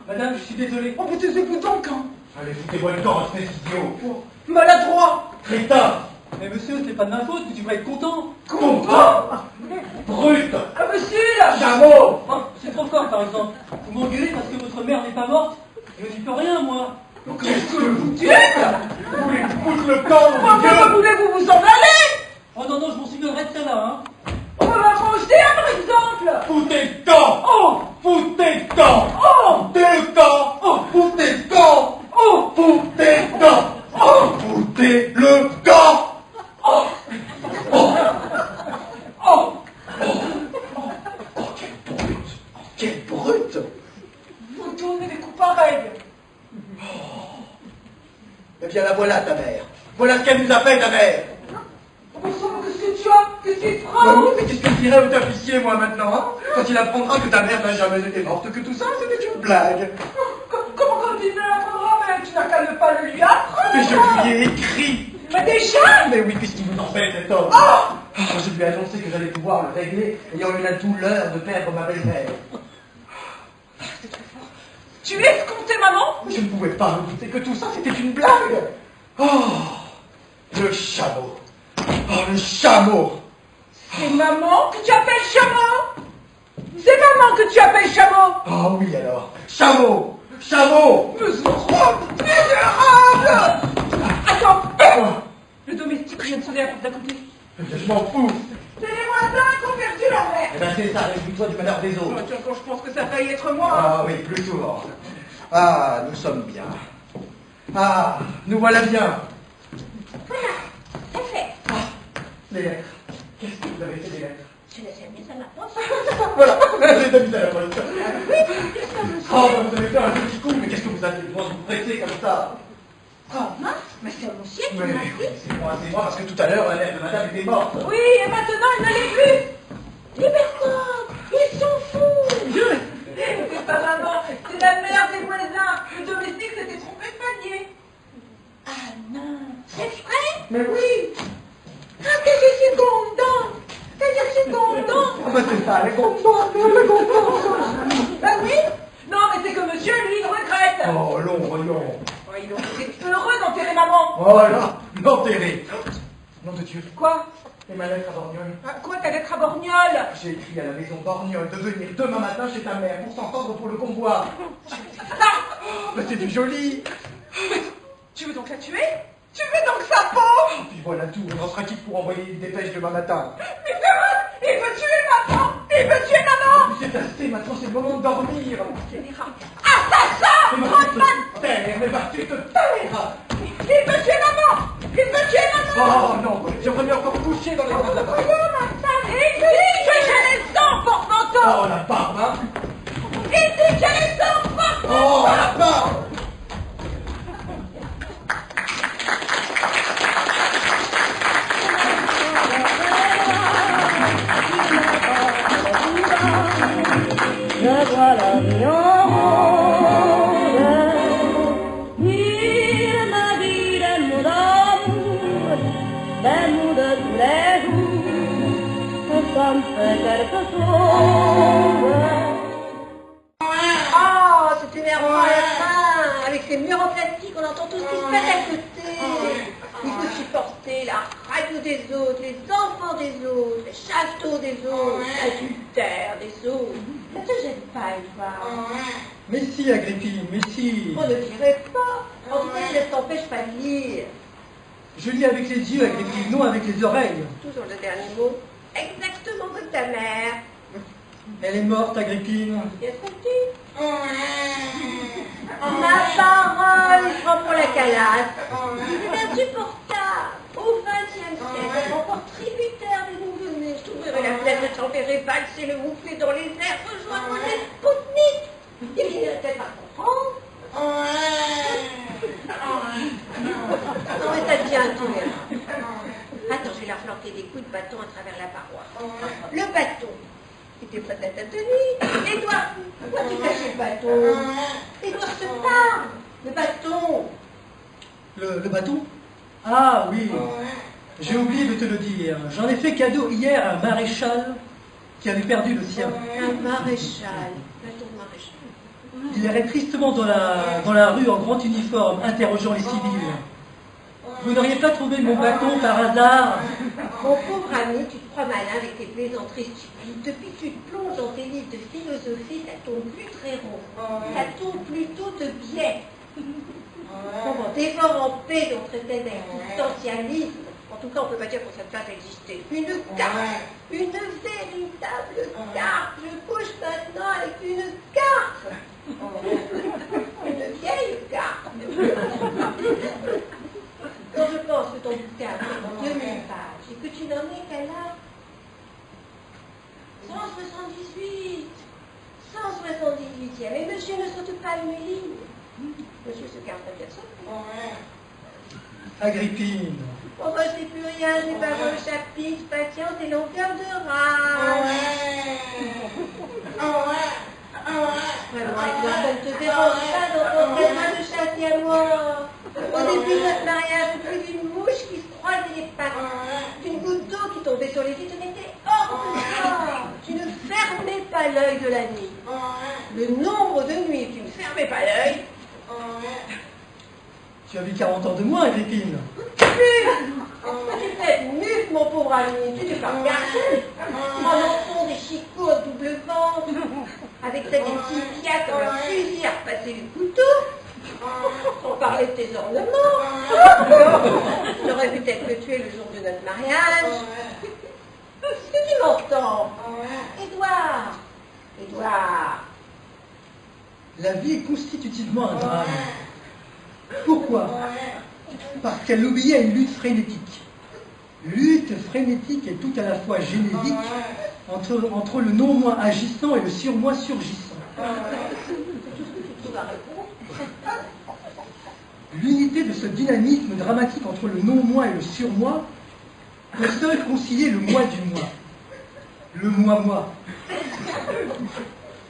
Madame, je suis désolé. Oh, vous taisez-vous donc, hein? Allez, foutez-moi le corps, espèce d'idiot. Oh, maladroit! Crétin! Mais monsieur, c'est pas de ma faute, tu devrais être content. Content! Brute! Imbécile! Chameau! Oh, c'est trop fort, par exemple. Vous m'engueulez parce que votre mère n'est pas morte. Je n'y peux rien, moi. Qu'est-ce que vous dites? Vous voulez que je pousse le camp, mon Comment Dieu? voulez-vous vous en aller? Oh non, non, je m'en souviendrai de celle-là, hein. On va m'approcher, par exemple! Foutez le camp! Oh! Foutez le camp! Oh! Foutez le camp! Oh! Foutez le camp! Oh! Foutez le camp! Oh! Foutez le camp! Oh! Oh! Oh! Oh, quelle brute! Vous tournez des coups pareils! Eh bien, la voilà, ta mère. Voilà ce qu'elle nous a fait, ta mère. Qu'est-ce que tu as? Qu'est-ce qu'il Bah fera? oui, mais qu'est-ce que je dirais au tapissier, moi, maintenant, hein? Quand il apprendra que ta mère n'a jamais été morte, que tout ça, c'était une blague. Comment quand il me l'apprendra? Mais tu n'as qu'à ne pas le lui apprendre! Mais je lui ai écrit. Mais déjà! Mais oui, qu'est-ce qu'il vous en fait, cet homme? Oh! Je lui ai annoncé que j'allais pouvoir le régler, ayant eu la douleur de perdre ma belle-mère. Tu escomptais maman? Je ne pouvais pas me douter que tout ça, c'était une blague. Oh, le chameau. Oh, le chameau. C'est maman que tu appelles chameau? C'est maman que tu appelles chameau? Oh oui, alors. Chameau. Chameau. Mais ce trop misérable! Attends! Le domestique vient de sonner à la porte d'à côté. Je m'en fous. C'est les voisins qui ont perdu leur mère! Eh ben c'est ça, réjouis-toi du malheur des autres. Tiens, quand je pense que ça a failli être moi! Ah oui, plus souvent. Ah, nous sommes bien. Ah, nous voilà bien. Voilà, c'est fait. Les lettres. Qu'est-ce que vous avez fait des lettres? Je les ai mises à la poste. Voilà, j'ai mis à la poste. Oui, qu'est-ce que vous Oh, faites? vous avez fait un petit coup, mais qu'est-ce que vous avez le droit de vous presser comme ça? Comment? Mais c'est monsieur qui Mais m'a dit. c'est moi, parce que tout à l'heure, la mère de madame était morte. Oui, et maintenant elle ne l'est plus! Libertin, ils sont fous. C'est pas maman, c'est la mère des voisins! Le domestique s'était trompé de panier! Ah non, c'est vrai? Mais oui. Ah, que je suis contente. Que je suis contente. Ah bah c'est ça, elle est contente, elle est contente. Ah oui? Non, mais c'est que monsieur, lui, il regrette! Oh, long. Oh, il aurait été heureux d'enterrer maman! Oh là, l'enterrer. Nom de Dieu. Quoi? Et ma lettre à Borgnole. Ah, quoi, ta lettre à Borgnole? J'ai écrit à la maison Borgnole de venir demain matin chez ta mère pour s'entendre pour le convoi. Mais c'est du joli. Tu veux donc la tuer? Tu veux donc sa peau? Puis voilà tout, on en sera quitte pour envoyer une dépêche demain matin. Misérable! Il veut tuer maman! Il veut tuer maman! C'est assez, maintenant c'est le moment de dormir. Assassin! Mais va-t-il te taire, mais va-t-il te taire? Il veut tuer maman! Il veut tuer maman! Oh non, j'aimerais mieux encore coucher dans les bras de la Oh, ma femme! Et lui, je les enfants, Manteau! Oh, la barbe, hein. Éduquez les enfants! Oh, la barbe. Je vois la vie en rose, il m'a dit des mots d'amour, des mots de tous les jours, que ça me fait quelque chose. Oh, c'est énervant à la fin. Avec ces murs en plastique, on entend tout ce qui se passe à côté. Il faut supporter la radio des autres, les enfants des autres, les châteaux des autres, l'adultère des autres. Ça te gêne pas, Edouard? Mais si, Agrippine, mais si. On ne dirait pas. En tout cas, ça ne t'empêche pas de lire. Je lis avec les yeux, Agrippine, non avec les oreilles. Toujours le dernier mot. Exactement comme ta mère. Elle est morte, Agrippine. Qu'est-ce que tu Ma parole, je prends pour la calasse. C'est insupportable. Au XXe siècle, encore tributaire des nouveau-nés, je trouverais la place de s'enverrer valser le mouflé dans les airs, rejoindre les Spoutnik. Il finirait peut-être par comprendre. Non, mais ça devient un tout. Attends, je vais leur flanquer des coups de bâton à travers la paroi. Le bâton. C'était prêt à ta tenue. Édouard, pourquoi tu cachais le bâton? Édouard se parle. Le bâton. Le bâton? Ah oui, j'ai oublié de te le dire. J'en ai fait cadeau hier à un maréchal qui avait perdu le sien. Un maréchal. Bâton de maréchal. Il errait tristement dans la rue en grand uniforme, interrogeant les civils. Vous n'auriez pas trouvé mon bâton par hasard? Mon pauvre ami, tu te crois malin avec tes plaisanteries stupides. Depuis que tu te plonges dans tes livres de philosophie, ça tombe plus très rond. Ça tombe plutôt de biais. Comment dévore en paix dont traitait d'existentialisme. En tout cas, on ne peut pas dire qu'on cette place existait. Une carte, une véritable carte. Je couche maintenant avec une carte. Une vieille carte. Quand je pense que ton bouquin fait dans 2000 pages et que tu n'en es qu'à la 178, 178e, et monsieur ne saute pas une ligne. Monsieur se garde très bien ça. Agrippine. Oh bah c'est plus rien, je n'ai pas vu le chapitre, patience et longueur de rage. Vraiment, Edouard, ça ne te dérange pas d'entendre de châtier à moi. Au début de notre mariage, au plus d'une mouche qui se croisait les pattes, d'une goutte d'eau qui tombait sur les vitres, n'était hors de toi. Tu ne fermais pas l'œil de la nuit. Le nombre de nuits où tu ne fermais pas l'œil. Tu as vu 40 ans de moins, Agrippine. Tu fais mute, mon pauvre ami, tu t'es pas regardé. En enfant des chicots à double ventre, avec ça des tibias comme un fusil à repasser les couteaux, sans parler de tes ornements. J'aurais pu peut-être le tuer le jour de notre mariage. Est-ce que tu m'entends? Édouard, Édouard. La vie est constitutivement un drame. Pourquoi? Parce qu'elle oubliait une lutte frénétique. Lutte frénétique et tout à la fois génétique entre le non-moi agissant et le sur-moi surgissant. L'unité de ce dynamisme dramatique entre le non-moi et le sur-moi peut seul concilier le moi du moi. Le moi-moi.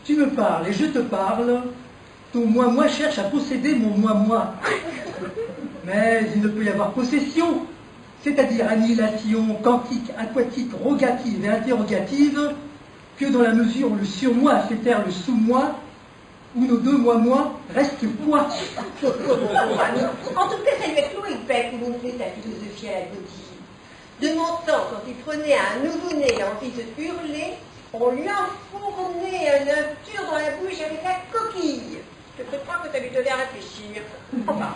Tu me parles et je te parle. Ton moi-moi cherche à posséder mon moi-moi. Mais il ne peut y avoir possession, c'est-à-dire annihilation quantique, aquatique, rogative et interrogative, que dans la mesure où le sur-moi a fait taire le sous-moi, où nos deux moi-moi restent quoi? En tout cas, ça lui a cloué le bec où nous fait ta philosophie à la godille. De mon temps, quand il prenait un nouveau-né et envie de hurler, on lui enfournait un œuf dans la bouche avec la coquille. Je te crois que ça lui donnait à réfléchir. Enfin.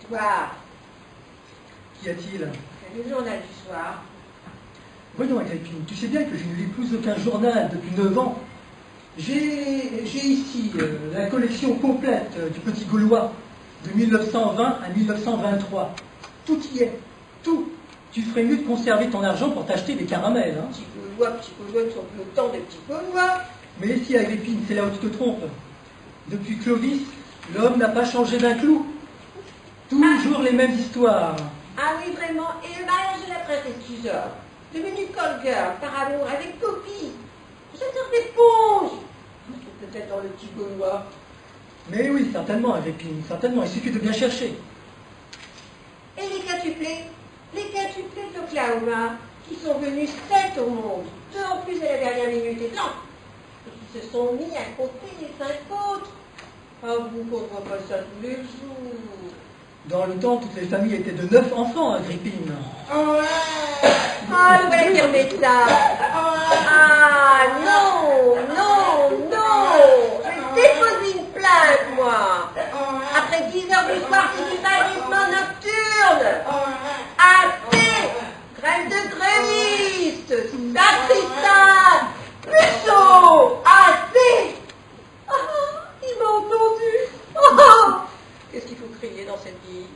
Edouard. Qu'y a-t-il? C'est le journal du soir. Voyons, Agrippine, tu sais bien que je ne lis plus aucun journal depuis 9 ans. J'ai ici la collection complète du Petit Gaulois de 1920 à 1923. Tout y est, tout. Tu ferais mieux de conserver ton argent pour t'acheter des caramels. Hein. Petit Gaulois ne sont plus autant de petits Gaulois. Mais si, Agrippine, c'est là où tu te trompes. Depuis Clovis, l'homme n'a pas changé d'un clou. Toujours les mêmes histoires. Ah oui, vraiment. Et le mariage de la princesse Tuzor, devenu call girl par amour avec Copie. Cette sorte d'éponge. Peut-être dans le petit Gaulois. Mais oui, certainement, Agrippine, certainement. Il suffit de bien chercher. Et les quintuplés d'Oklahoma, qui sont venus 7 au monde, 2 en plus à la dernière minute, et non, et qui se sont mis à compter les 5 autres. Ah, vous ne comptez pas ça tous les jours. Dans le temps, toutes les familles étaient de 9 enfants, Agrippine. Ah, voilà qui remet ça. Ah, non. Je vais déposer une plainte, moi. Après 10 heures du soir, c'est du bannissement nocturne. Assez. Grève de grévistes. Sacristain. Puceau. Assez. Il m'a entendu. Qu'est-ce qu'il faut crier dans cette vie?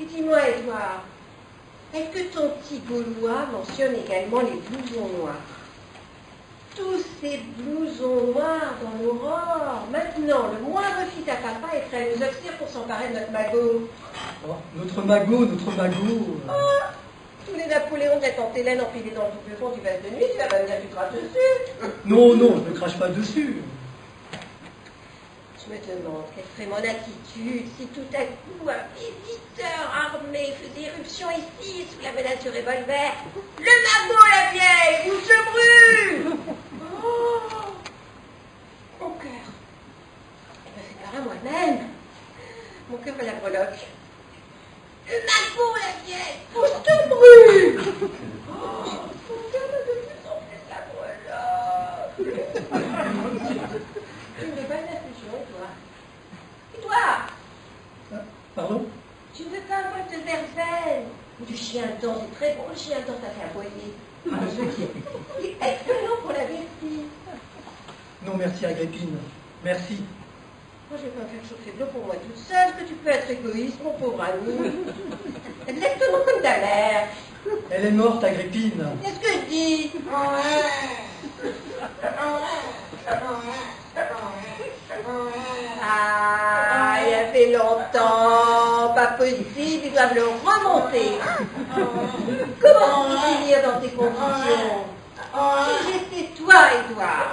Et dis-moi, Edouard, est-ce que ton petit Gaulois mentionne également les blousons noirs? Tous ces blousons noirs dans l'aurore. Maintenant, le moindre fils à papa est prêt à nous offrir pour s'emparer de notre magot. Oh, notre magot. Ah, tous les Napoléons de la tante Hélène empilés dans le double fond du vase de nuit, tu vas pas me dire que tu craches dessus. Non, je ne crache pas dessus. Je me demande quelle serait mon attitude si tout à coup un visiteur armé faisait éruption ici sous la menace du revolver. Le magot, la vieille, où je brûle. Oh, mon cœur. Eh ben, c'est par à moi-même. Mon cœur à la breloque. Le magot, la vieille, où je te brûle. Oh, mon cœur a de plus en plus la breloque. Tu ne veux pas une infusion, toi? Et toi? Pardon? Tu ne veux pas un bol de verveine? Ou du chien dent? C'est très bon, le chien dent, ça fait aboyer. Il est excellent pour la vessie. Non, merci, Agrippine. Merci. Moi, je vais pas me faire chauffer de l'eau pour moi toute seule, que tu peux être égoïste, mon pauvre ami. Exactement comme ta mère. Elle est morte, Agrippine. Qu'est-ce que je dis? Ah, il a fait longtemps, pas possible, ils doivent le remonter. Comment peux-tu finir dans ces conditions? Si j'étais toi, Edouard,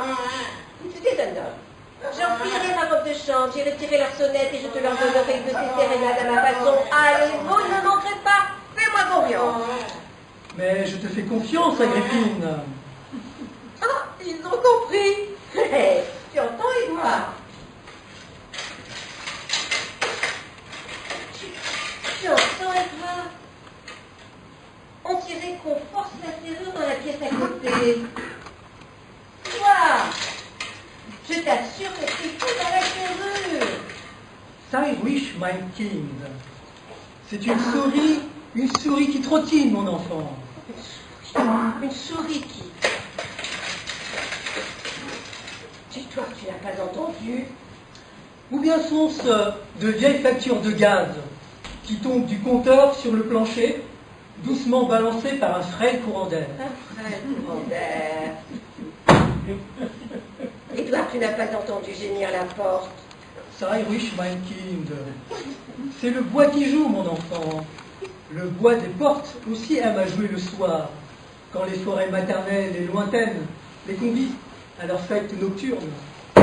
tu es un homme. J'enfilerai ma robe de chambre, j'irai tirer leur sonnette et je te leur donnerai de ces sérénades à ma façon. Allez, vous ne manquerez pas, fais-moi confiance. Mais je te fais confiance, Agrippine. Ah, ils ont compris. Tu entends, Edouard? Tu entends, Edouard? On dirait qu'on force la serrure dans la pièce à côté. Toi, je t'assure que c'est tout dans la serrure. Cyrus, mein Kind. C'est une souris qui trottine, mon enfant. Une souris qui... Dis-toi que tu n'as pas entendu. Ou bien sont-ce de vieilles factures de gaz qui tombent du compteur sur le plancher, doucement balancées par un frêle courant d'air? Un frêle courant d'air. Edouard, tu n'as pas entendu gémir la porte. Cyrus, mein Kind. C'est le bois qui joue, mon enfant. Le bois des portes aussi aime à jouer le soir, quand les forêts maternelles et lointaines les convient à leur fête nocturne. Tu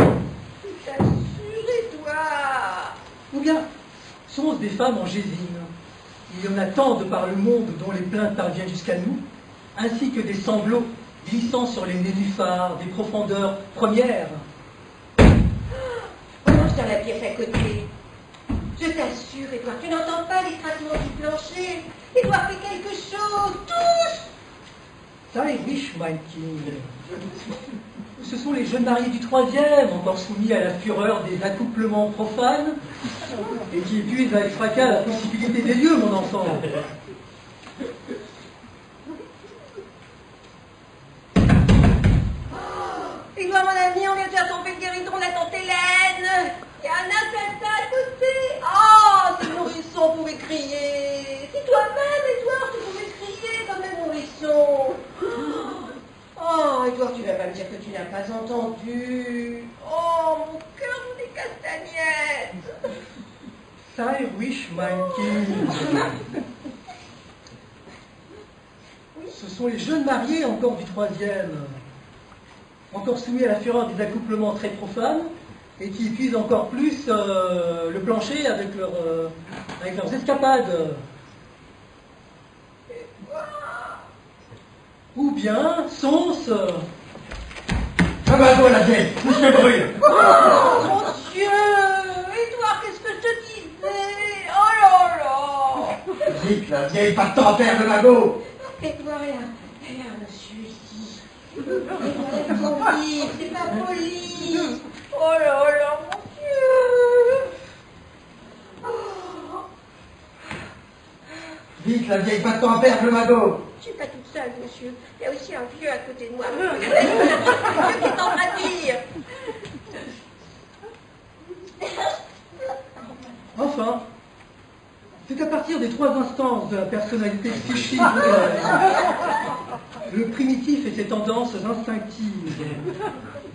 t'assures, Edouard. Ou bien sont-ce des femmes en gésine? Il y en a tant de par le monde dont les plaintes parviennent jusqu'à nous, ainsi que des sanglots glissant sur les nénuphars des profondeurs premières. Mange dans la pièce à côté. Je t'assure, Edouard, tu n'entends pas les craquements du plancher. Edouard, fais quelque chose, touche. Cyrus, mein Kind. Ce sont les jeunes mariés du 3e, encore soumis à la fureur des accouplements profanes, et qui épuisent avec fracas la possibilité des lieux, mon enfant. Edouard, mon ami, on vient de faire tomber le guéridon de la tante Hélène. Il y a un assassin à côté. Oh, si le nourrisson pouvait crier. C'est toi-même. va me dire que tu n'as pas entendu. Oh, mon cœur des castagnettes. I wish, mein Kind. Ce sont les jeunes mariés encore du 3e, encore soumis à la fureur des accouplements très profanes, et qui épuisent encore plus le plancher avec leurs escapades. Ou bien, sont-ce... Ah bah bon, la vieille, où je me brûle. Oh, mon Dieu! Édouard, qu'est-ce que je te disais? Oh là là! Vite, la vieille, pas de temps à perdre, Mago. Édouard, il y a un monsieur ici. C'est pas poli, c'est pas poli. Oh là là, mon Dieu! Oh. Vite, la vieille, pas de temps à perdre, Mago. Je suis pas toute seule, monsieur. Il y a aussi un vieux à côté de moi. Regardez, ce qui est en train de dire. Enfin, c'est à partir des 3 instances de la personnalité psychique, le primitif et ses tendances instinctives,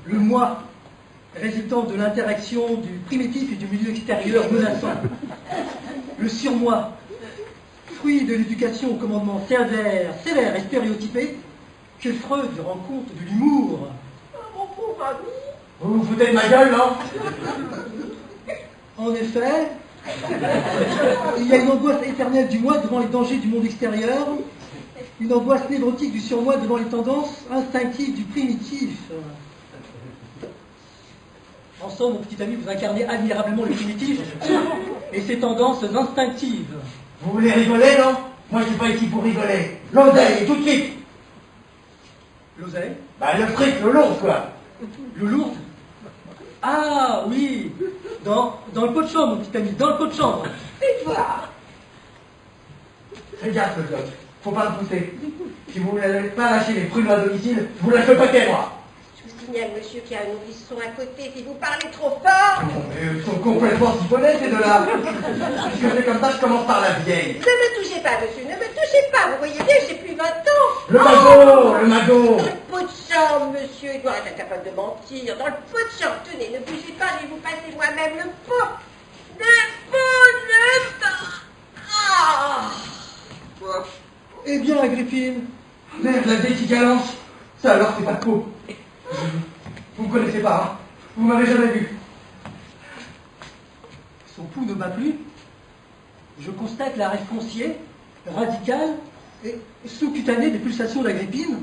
le moi, résultant de l'interaction du primitif et du milieu extérieur menaçant, le surmoi, fruit de l'éducation au commandement sévère et stéréotypé, que Freud rend compte de l'humour. Oh, mon pauvre ami. Vous vous foutez de ma gueule, non? En effet, il y a une angoisse éternelle du moi devant les dangers du monde extérieur, une angoisse névrotique du surmoi devant les tendances instinctives du primitif. En somme, mon petit ami, vous incarnez admirablement le primitif et ses tendances instinctives. Vous voulez rigoler, non? Moi, je suis pas ici pour rigoler. L'oseille, tout de suite. L'oseille? Bah, le fric, le lourd, quoi. Le lourd? Ah, oui. Dans le pot de chambre, mon petit ami, dans le pot de chambre. Édouard. Fais gaffe, le gosse. Faut pas le pousser. Si vous ne voulez pas lâcher les prunes à domicile, vous la faites pas moi. Je vous signale, monsieur, qu'il y a un nourrisson à côté. Si vous parlez trop fort. Non, mais ils sont complètement siphonnés, ces deux-là. Puisque c'est comme ça, je commence par la vieille. Ne me touchez pas, monsieur, ne me touchez pas. Vous voyez bien, j'ai plus 20 ans. Le magot, le magot. Dans le pot de chambre, monsieur. Édouard est incapable de mentir. Dans le pot de chambre. Tenez, ne bougez pas, je vais vous passer moi-même le pot. Le pot. Ah. Eh bien, Agrippine, Merde, la vieille qui galance. Ça alors, c'est pas de peau. Vous me connaissez pas, hein? Vous m'avez jamais vu. son pouls ne bat plus. Je constate l'arrêt foncier, radical et sous-cutané des pulsations d'Agrippine.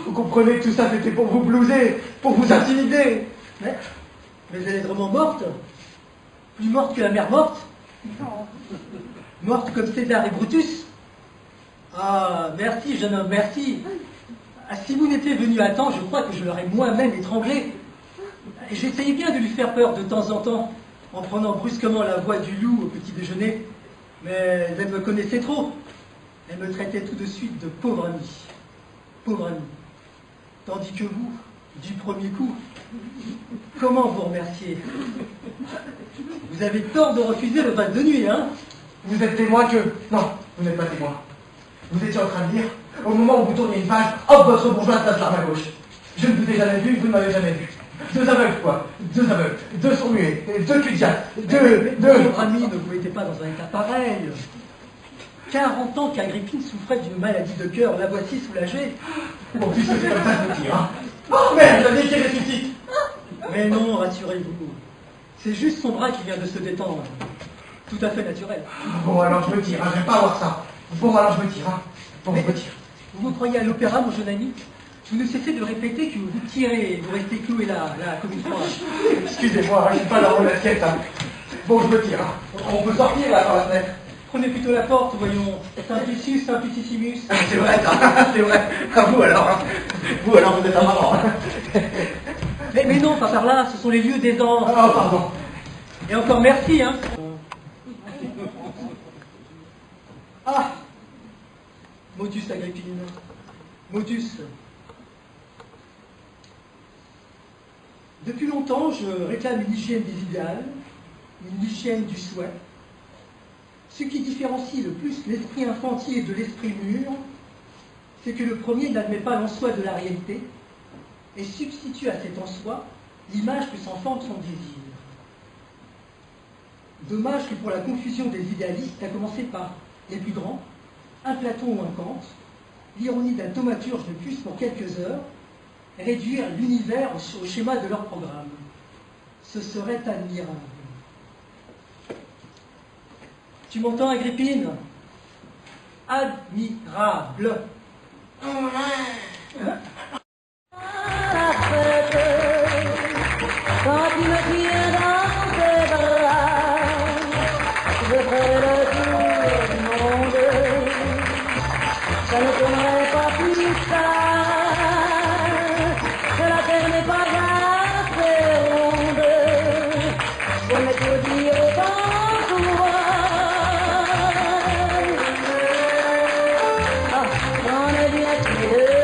Vous comprenez que tout ça c'était pour vous blouser, pour vous intimider. Mais elle est vraiment morte. Plus morte que la mère morte. Morte comme César et Brutus. Ah, merci, jeune homme, merci. Ah, si vous n'étiez venu à temps, je crois que je l'aurais moi-même étranglé. Et j'essayais bien de lui faire peur de temps en temps, en prenant brusquement la voix du loup au petit déjeuner. Mais elle me connaissait trop. Elle me traitait tout de suite de pauvre ami. Pauvre ami. Tandis que vous, du premier coup, comment vous remercier? Vous avez tort de refuser le bal de nuit, hein? Vous êtes témoin que... Non, vous n'êtes pas témoin. Vous étiez en train de dire, au moment où vous tourniez une page, hop, votre bourgeois passe l'arme à gauche. Je ne vous ai jamais vu, vous ne m'avez jamais vu. Deux aveugles, quoi. Deux aveugles. Deux sourds muets. Deux cudiates. Deux... Votre ami, ne vous mettez pas dans un état pareil. 40 ans qu'Agrippine souffrait d'une maladie de cœur, la voici soulagée. Bon, puisque c'est comme ça, je vous tire, hein. Oh merde, la vieille qui ressuscite. Mais non, rassurez-vous. C'est juste son bras qui vient de se détendre. Tout à fait naturel. Bon, alors je me tire, hein, j'aime pas voir ça. Bon, alors je me tire, hein. Bon, je me tire. Vous vous croyez à l'opéra, mon jeune ami? Vous ne cessez de répéter que vous tirez et vous restez cloué là, comme une fois. Excusez-moi, je suis pas dans mon assiette, hein. Bon, je me tire, hein. On peut sortir, là, par la fenêtre. Prenez plutôt la porte, voyons. Simplicius, simplicissimus. Ah, c'est vrai, ça, c'est vrai. À vous, alors, hein. Vous, alors, vous êtes un marrant, hein. Mais non, pas par là, ce sont les lieux des anges. Oh, pardon. Et encore merci, hein. Ah, Modus Agrippine. Modus. Depuis longtemps, je réclame une hygiène des idéales, une hygiène du souhait. Ce qui différencie le plus l'esprit infantile de l'esprit mûr, c'est que le premier n'admet pas l'en soi de la réalité et substitue à cet en soi l'image que s'en forme son désir. Dommage que pour la confusion des idéalistes, à commencer par les plus grands, un Platon ou un Kant, l'ironie d'un thaumaturge ne puisse pour quelques heures réduire l'univers au schéma de leur programme. Ce serait admirable. Tu m'entends, Agrippine? Admirable. Quand tu me tiens dans tes bras, je ferai le tour du monde. Ça ne tournerait pas plus tard, que la terre n'est pas assez ronde. Je m'étourdis autant souvent. Ah, j'en ai bien plus deux,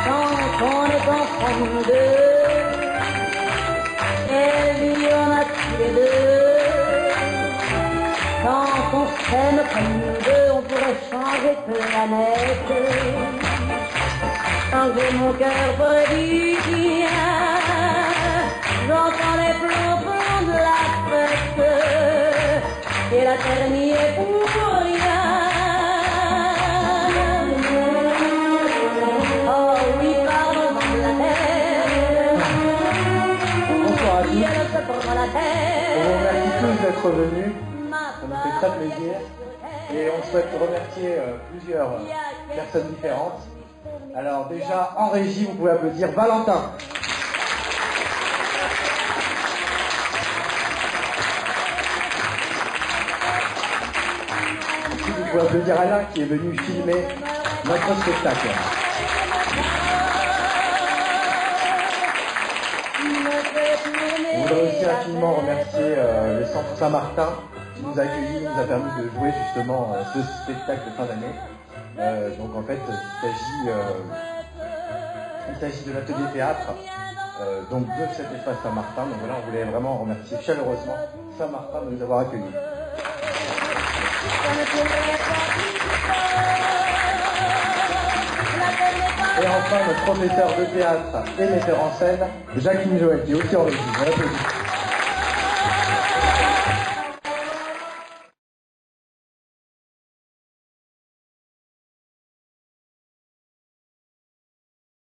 quand on est ensemble deux. Quand on s'aime comme nous deux, on pourrait changer de planète. Changer mon cœur près du tien. J'entends les plombs de la fête, et la terre n'y est pour rien. Oh oui, pardon de la terre. Bonsoir à tous. Si elle se prend la terre. On vous remercie tous d'être venus, ça nous fait très plaisir. Et on souhaite remercier plusieurs personnes différentes. Alors déjà, en régie, vous pouvez applaudir Valentin. Ici, vous pouvez applaudir Alain qui est venu filmer notre spectacle. On voudrait aussi infiniment remercier le Centre Saint-Martin qui nous a accueillis, nous a permis de jouer justement ce spectacle de fin d'année. Donc en fait, il s'agit de l'atelier théâtre donc de cet espace Saint-Martin. Donc voilà, on voulait vraiment remercier chaleureusement Saint-Martin de nous avoir accueillis. Et enfin, notre professeur de théâtre et metteur en scène, Jacqueline Joël, qui est aussi en régie.